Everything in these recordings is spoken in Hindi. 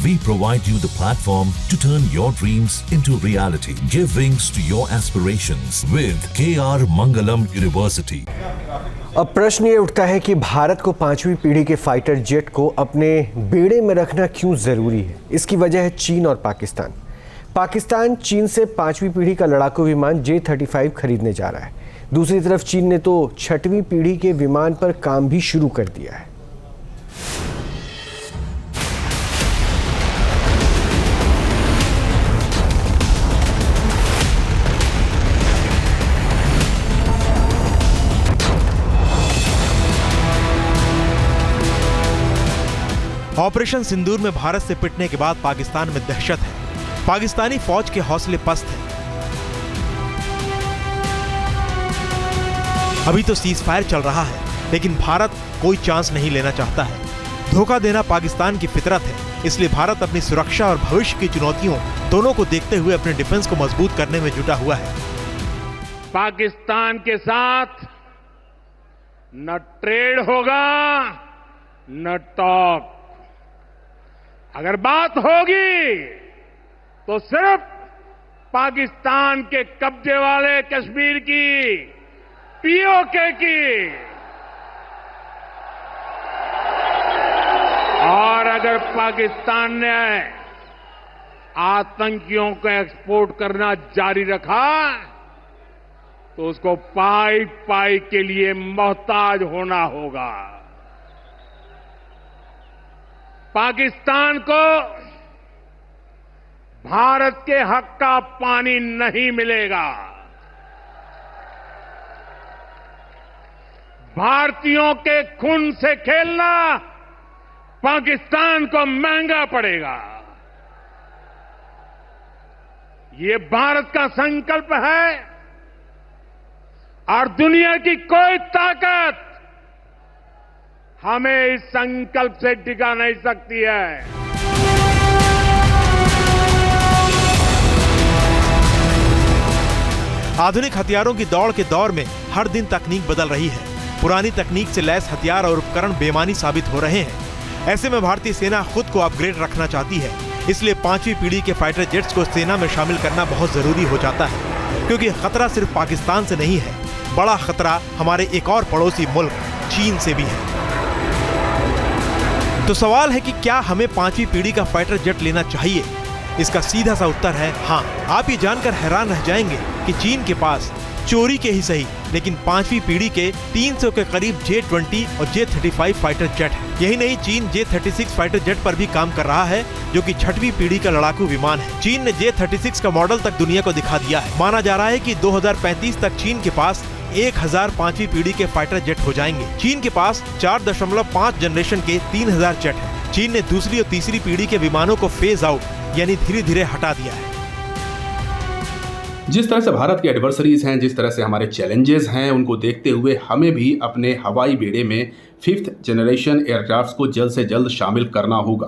We provide you the platform to turn your dreams into reality. Give wings to your aspirations with KR Mangalam University. अब प्रश्न ये उठता है कि भारत को 5वीं पीढ़ी के फाइटर जेट को अपने बेड़े में रखना क्यों ज़रूरी है। इसकी वजह है चीन और पाकिस्तान। पाकिस्तान चीन से 5वीं पीढ़ी का लड़ाकू विमान J-35 खरीदने जा रहा है। दूसरी तरफ चीन ने तो 6वीं पीढ़ी के विमान पर काम भी शुरू कर दिया है। ऑपरेशन सिंदूर में भारत से पिटने के बाद पाकिस्तान में दहशत है। पाकिस्तानी फौज के हौसले पस्त हैं। अभी तो सीज़फायर चल रहा है, लेकिन भारत कोई चांस नहीं लेना चाहता है। धोखा देना पाकिस्तान की फितरत है, इसलिए भारत अपनी सुरक्षा और भविष्य की चुनौतियों दोनों को देखते हुए अपने डिफेंस को मजबूत करने में जुटा हुआ है। पाकिस्तान के साथ न ट्रेड होगा न टॉक। अगर बात होगी तो सिर्फ पाकिस्तान के कब्जे वाले कश्मीर की, पीओके की। और अगर पाकिस्तान ने आतंकियों को एक्सपोर्ट करना जारी रखा तो उसको पाई पाई के लिए मोहताज होना होगा। पाकिस्तान को भारत के हक का पानी नहीं मिलेगा। भारतीयों के खून से खेलना पाकिस्तान को महंगा पड़ेगा। ये भारत का संकल्प है और दुनिया की कोई ताकत हमें इस संकल्प से टिका नहीं सकती है। आधुनिक हथियारों की दौड़ के दौर में हर दिन तकनीक बदल रही है। पुरानी तकनीक से लैस हथियार और उपकरण बेमानी साबित हो रहे हैं। ऐसे में भारतीय सेना खुद को अपग्रेड रखना चाहती है। इसलिए 5वीं पीढ़ी के फाइटर जेट्स को सेना में शामिल करना बहुत जरूरी हो जाता है, क्योंकि खतरा सिर्फ पाकिस्तान से नहीं है, बड़ा खतरा हमारे एक और पड़ोसी मुल्क चीन से भी है। तो सवाल है कि क्या हमें 5वीं पीढ़ी का फाइटर जेट लेना चाहिए? इसका सीधा सा उत्तर है हाँ। आप ये जानकर हैरान रह जाएंगे कि चीन के पास चोरी के ही सही, लेकिन 5वीं पीढ़ी के 300 के करीब J-20 और J-35 फाइटर जेट है। यही नहीं, चीन J-36 फाइटर जेट पर भी काम कर रहा है, जो कि 6वीं पीढ़ी का लड़ाकू विमान है। चीन ने J-36 का मॉडल तक दुनिया को दिखा दिया है। माना जा रहा है कि 2035 तक चीन के पास 1000 5वीं पीढ़ी के फाइटर जेट हो जाएंगे। चीन के पास 4.5 जनरेशन के 3000 जेट है। चीन ने दूसरी और तीसरी पीढ़ी के विमानों को फेज आउट यानी धीरे धीरे हटा दिया है। जिस तरह से भारत के एडवर्सरीज हैं, जिस तरह से हमारे चैलेंजेस हैं, उनको देखते हुए हमें भी अपने हवाई बेड़े में 5th जनरेशन एयरक्राफ्ट्स को जल्द से जल्द शामिल करना होगा,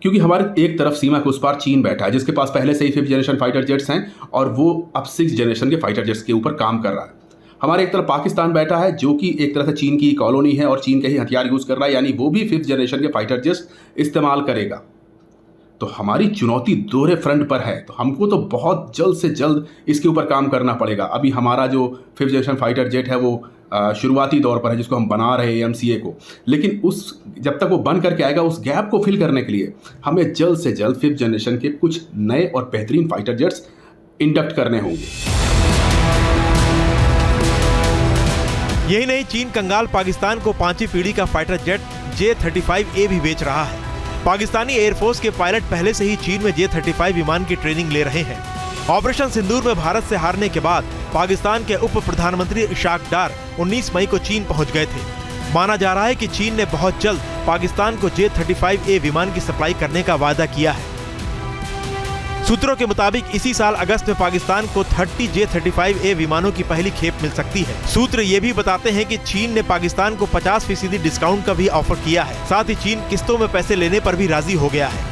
क्योंकि हमारे एक तरफ सीमा के उस पार चीन बैठा है, जिसके पास पहले से ही 5th जनरेशन फाइटर जेट्स हैं और वो अब 6th जनरेशन के फाइटर जेट्स के ऊपर काम कर रहा है। हमारे एक तरफ पाकिस्तान बैठा है, जो कि एक तरह से चीन की कॉलोनी है और चीन के ही हथियार यूज़ कर रहा है, यानी वो भी 5th जनरेशन के फाइटर जेट्स इस्तेमाल करेगा। तो हमारी चुनौती दोहरे फ्रंट पर है। तो हमको तो बहुत जल्द से जल्द इसके ऊपर काम करना पड़ेगा। अभी हमारा जो 5th जनरेशन फाइटर जेट है वो शुरुआती दौर पर है, जिसको हम बना रहे हैं AMCA को, लेकिन जब तक वो बन करके आएगा, उस गैप को फिल करने के लिए हमें जल्द से जल्द 5th जनरेशन के कुछ नए और बेहतरीन फाइटर जेट्स इंडक्ट करने होंगे। यही नहीं, चीन कंगाल पाकिस्तान को 5वीं पीढ़ी का फाइटर जेट J-35A भी बेच रहा है। पाकिस्तानी एयरफोर्स के पायलट पहले से ही चीन में J-35 विमान की ट्रेनिंग ले रहे हैं। ऑपरेशन सिंदूर में भारत से हारने के बाद पाकिस्तान के उप प्रधानमंत्री इशाक डार 19 मई को चीन पहुंच गए थे। माना जा रहा है कि चीन ने बहुत जल्द पाकिस्तान को J-35A विमान की सप्लाई करने का वादा किया है। सूत्रों के मुताबिक इसी साल अगस्त में पाकिस्तान को 30 J-35A विमानों की पहली खेप मिल सकती है। सूत्र ये भी बताते हैं कि चीन ने पाकिस्तान को 50% डिस्काउंट का भी ऑफर किया है। साथ ही चीन किस्तों में पैसे लेने पर भी राजी हो गया है।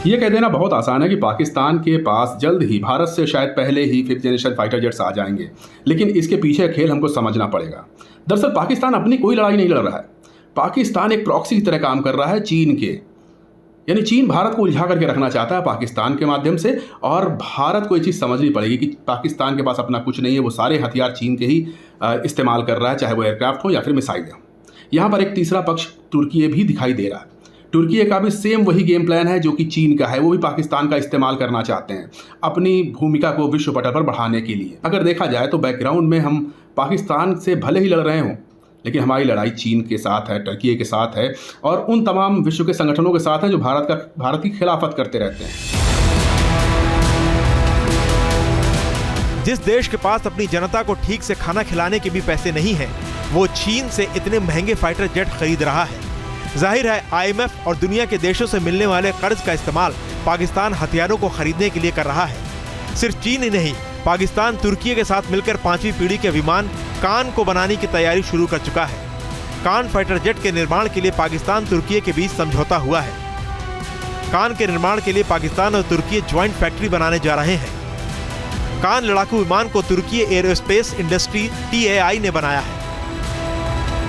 ये कह देना बहुत आसान है कि पाकिस्तान के पास जल्द ही भारत से शायद पहले ही 5th जनरेशन फाइटर जेट्स आ जाएंगे, लेकिन इसके पीछे खेल हमको समझना पड़ेगा। दरअसल पाकिस्तान अपनी कोई लड़ाई नहीं लड़ रहा है। पाकिस्तान एक प्रॉक्सी की तरह काम कर रहा है चीन के। यानी चीन भारत को उलझा करके रखना चाहता है पाकिस्तान के माध्यम से, और भारत को ये चीज़ समझनी पड़ेगी कि पाकिस्तान के पास अपना कुछ नहीं है, वो सारे हथियार चीन के ही इस्तेमाल कर रहा है, चाहे वो एयरक्राफ्ट हो या फिर मिसाइल हो। यहाँ पर एक तीसरा पक्ष तुर्की भी दिखाई दे रहा है। तुर्की का भी सेम वही गेम प्लान है जो कि चीन का है, वो भी पाकिस्तान का इस्तेमाल करना चाहते हैं अपनी भूमिका को विश्व पटल पर बढ़ाने के लिए। अगर देखा जाए तो बैकग्राउंड में हम पाकिस्तान से भले ही लड़ रहे हों, लेकिन हमारी लड़ाई चीन के साथ है, तुर्की के साथ है और उन तमाम विश्व के संगठनों के साथ है जो भारत की खिलाफत करते रहते हैं। जिस देश के पास अपनी जनता को ठीक से खाना खिलाने के भी पैसे नहीं हैं, वो चीन से इतने महंगे फाइटर जेट खरीद रहा है। जाहिर है IMF और दुनिया के देशों से मिलने वाले कर्ज का इस्तेमाल पाकिस्तान हथियारों को खरीदने के लिए कर रहा है। सिर्फ चीन ही नहीं, पाकिस्तान तुर्की के साथ मिलकर 5वीं पीढ़ी के विमान कान को बनाने की तैयारी शुरू कर चुका है। कान फाइटर जेट के निर्माण के लिए पाकिस्तान तुर्की के बीच समझौता हुआ है। कान के निर्माण के लिए पाकिस्तान और तुर्की ज्वाइंट फैक्ट्री बनाने जा रहे हैं। कान लड़ाकू विमान को तुर्की एरोस्पेस इंडस्ट्री TAI ने बनाया है।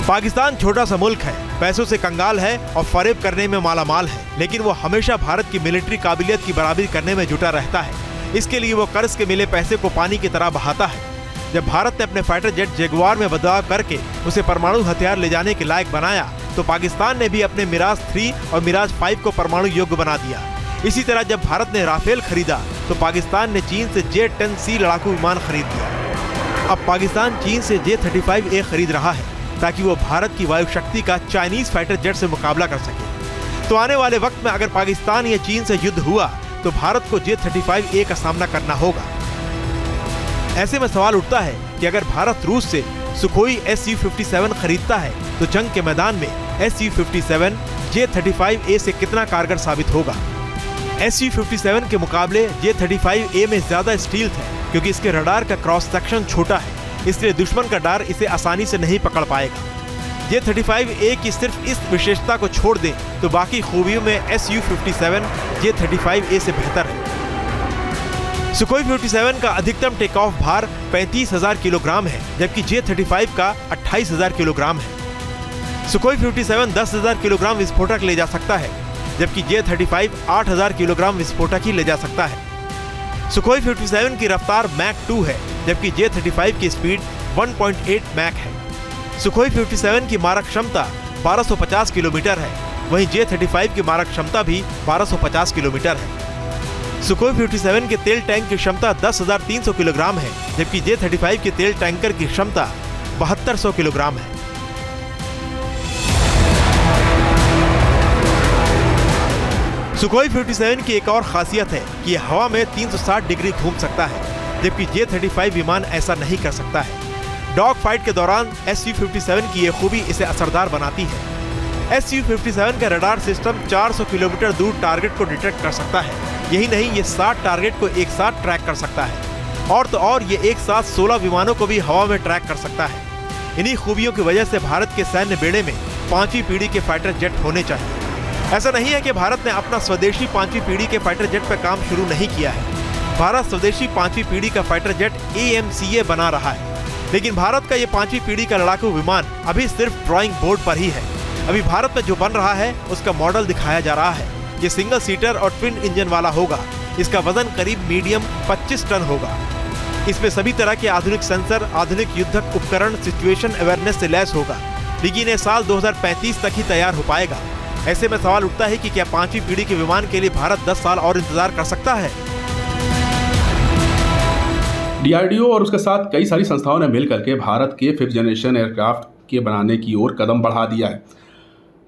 पाकिस्तान छोटा सा मुल्क है, पैसों से कंगाल है और फरेब करने में मालामाल है, लेकिन वो हमेशा भारत की मिलिट्री काबिलियत की बराबरी करने में जुटा रहता है। इसके लिए वो कर्ज के मिले पैसे को पानी की तरह बहाता है। जब भारत ने अपने फाइटर जेट जगुआर में बदलाव करके उसे परमाणु हथियार ले जाने के लायक बनाया, तो पाकिस्तान ने भी अपने मिराज 3 और मिराज 5 को परमाणु योग्य बना दिया। इसी तरह जब भारत ने राफेल खरीदा, तो पाकिस्तान ने चीन से J-10C लड़ाकू विमान खरीद लिया। अब पाकिस्तान चीन से J-35A खरीद रहा है ताकि वो भारत की वायु शक्ति का चाइनीज फाइटर जेट से मुकाबला कर सके। तो आने वाले वक्त में अगर पाकिस्तान या चीन से युद्ध हुआ, तो भारत को J-35A का सामना करना होगा। ऐसे में सवाल उठता है कि अगर भारत रूस से सुखोई Su-57 खरीदता है, तो जंग के मैदान में Su-57 J-35A से कितना कारगर साबित होगा। Su-57 के मुकाबले J-35A में ज्यादा स्टील्थ है, क्योंकि इसके रडार का क्रॉस सेक्शन छोटा है, इसलिए दुश्मन का डार इसे आसानी से नहीं पकड़ पाएगा। J-35A की सिर्फ इस विशेषता को छोड़ दें तो बाकी खूबियों में Su-57 J-35A से बेहतर है। सुखोई 57 का अधिकतम टेक ऑफ भार 35,000 किलोग्राम है, जबकि J-35 का 28,000 किलोग्राम है। सुखोई 57 10,000 किलोग्राम विस्फोटक ले जा सकता है, जबकि J-35 8,000 किलोग्राम विस्फोटक ही ले जा सकता है। सुखोई 57 की रफ्तार मैक 2 है, जबकि J-35 की स्पीड 1.8 मैक है। सुखोई 57 की मारक क्षमता 1250 किलोमीटर है, वहीं J-35 की मारक क्षमता भी 1250 किलोमीटर है। सुखोई 57 के तेल टैंक की क्षमता 10,300 किलोग्राम है, जबकि J-35 के तेल टैंकर की क्षमता 7200 किलोग्राम है। सुखोई 57 की एक और खासियत है कि यह हवा में 360 डिग्री घूम सकता है, जबकि J-35 विमान ऐसा नहीं कर सकता है। डॉग फाइट के दौरान Su-57 की यह खूबी इसे असरदार बनाती है। Su-57 का रडार सिस्टम 400 किलोमीटर दूर टारगेट को डिटेक्ट कर सकता है। यही नहीं, ये 60 टारगेट को एक साथ ट्रैक कर सकता है, और तो और ये एक साथ 16 विमानों को भी हवा में ट्रैक कर सकता है। इन्हीं खूबियों की वजह से भारत के सैन्य बेड़े में 5वीं पीढ़ी के फाइटर जेट होने चाहिए। ऐसा नहीं है कि भारत ने अपना स्वदेशी 5वीं पीढ़ी के फाइटर जेट पर काम शुरू नहीं किया है। भारत स्वदेशी 5वीं पीढ़ी का फाइटर जेट AMCA बना रहा है, लेकिन भारत का ये 5वीं पीढ़ी का लड़ाकू विमान अभी सिर्फ ड्राइंग बोर्ड पर ही है। अभी भारत में जो बन रहा है उसका मॉडल दिखाया जा रहा है। ये सिंगल सीटर और ट्विन इंजन वाला होगा। इसका वजन करीब मीडियम 25 टन होगा। इसमें सभी तरह के आधुनिक सेंसर, आधुनिक युद्धक उपकरण, सिचुएशन अवेयरनेस से लैस होगा, लेकिन ये साल 2035 तक ही तैयार हो पाएगा। ऐसे में सवाल उठता है कि क्या 5वीं पीढ़ी के विमान के लिए भारत 10 साल और इंतजार कर सकता है? DRDO और उसके साथ कई सारी संस्थाओं ने मिलकर के भारत के 5th जनरेशन एयरक्राफ्ट के बनाने की ओर कदम बढ़ा दिया है।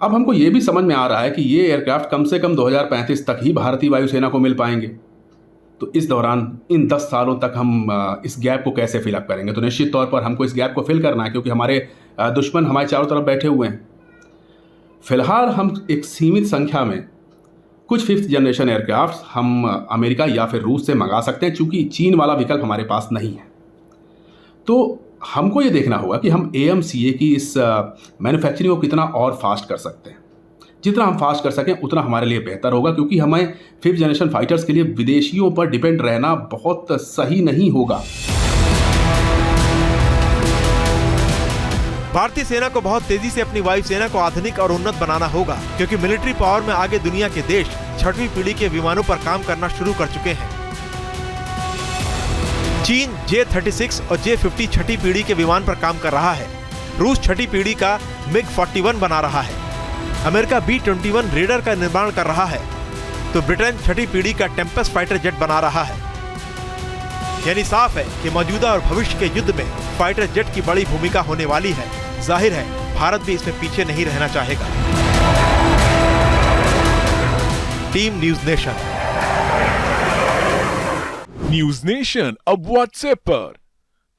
अब हमको ये भी समझ में आ रहा है कि ये एयरक्राफ्ट कम से कम 2035 तक ही भारतीय वायुसेना को मिल पाएंगे। तो इस दौरान इन 10 सालों तक हम इस गैप को कैसे फिलअप करेंगे? तो निश्चित तौर पर हमको इस गैप को फिल करना है, क्योंकि हमारे दुश्मन हमारे चारों तरफ बैठे हुए हैं। फिलहाल हम एक सीमित संख्या में कुछ 5th जनरेशन एयरक्राफ्ट हम अमेरिका या फिर रूस से मंगा सकते हैं, चूँकि चीन वाला विकल्प हमारे पास नहीं है। तो हमको ये देखना होगा कि हम AMCA की इस मैन्युफैक्चरिंग को कितना और फास्ट कर सकते हैं। जितना हम फास्ट कर सकें उतना हमारे लिए बेहतर होगा, क्योंकि हमें 5th जनरेशन फाइटर्स के लिए विदेशियों पर डिपेंड रहना बहुत सही नहीं होगा। भारतीय सेना को बहुत तेजी से अपनी वायुसेना को आधुनिक और उन्नत बनाना होगा, क्योंकि मिलिट्री पावर में आगे दुनिया के देश 6वीं पीढ़ी के विमानों पर काम करना शुरू कर चुके हैं। चीन J-36 और J-50 छठी पीढ़ी के विमान पर काम कर रहा है। रूस छठी पीढ़ी का MiG-41 बना रहा है। अमेरिका B-21 रेडर का निर्माण कर रहा है, तो ब्रिटेन छठी पीढ़ी का टेम्पेस्ट फाइटर जेट बना रहा है। यानी साफ है कि मौजूदा और भविष्य के युद्ध में फाइटर जेट की बड़ी भूमिका होने वाली है। जाहिर है भारत भी इसमें पीछे नहीं रहना चाहेगा। Team news nation. News nation अब व्हाट्सएप पर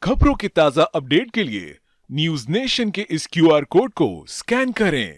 खबरों की ताजा अपडेट के लिए न्यूज नेशन के इस QR कोड को स्कैन करें।